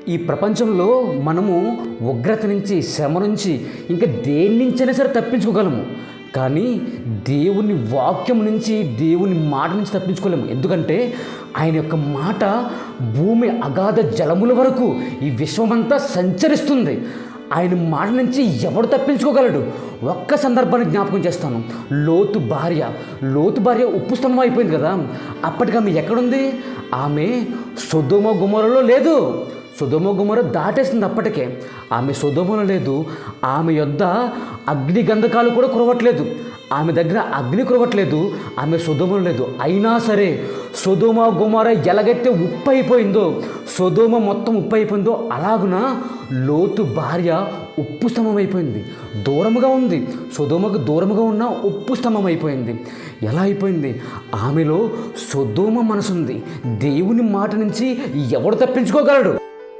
ఈ ప్రపంచంలో మనము ఉగ్రత నుంచి, శ్రమ నుంచి, ఇంకా దేని నుంచైనా సరే తప్పించుకోగలము. కానీ దేవుని వాక్యం నుంచి, దేవుని మాట నుంచి తప్పించుకోలేము. ఎందుకంటే ఆయన యొక్క మాట భూమి అగాధ జలముల వరకు ఈ విశ్వమంతా సంచరిస్తుంది. ఆయన మాట నుంచి ఎవడు తప్పించుకోగలడు? ఒక్క సందర్భాన్ని జ్ఞాపకం చేస్తాను. లోతు భార్య ఉప్పు స్తంభం అయిపోయింది కదా. అప్పటికి ఆమె ఎక్కడుంది? ఆమె సొదొమ గొమొరలో లేదు. సొదొమ గొమొర దాటేసింది. అప్పటికే ఆమె సొదొమలో లేదు. ఆమె యొద్ద అగ్ని గంధకాలు కూడా కురవట్లేదు. ఆమె దగ్గర అగ్ని కురవట్లేదు. ఆమె సొదొమలో లేదు. అయినా సరే సొదొమ గొమొర ఎలాగైతే ఉప్పు అయిపోయిందో, సొదొమ మొత్తం ఉప్పు అయిపోయిందో, అలాగున లోతు భార్య ఉప్పు స్తంభం అయిపోయింది. దూరముగా ఉంది. సొదొమకు దూరముగా ఉన్న ఉప్పు స్తంభం అయిపోయింది. ఎలా అయిపోయింది? ఆమెలో సొదొమ మనసుంది. దేవుని మాట నుంచి ఎవడు తప్పించుకోగలడు?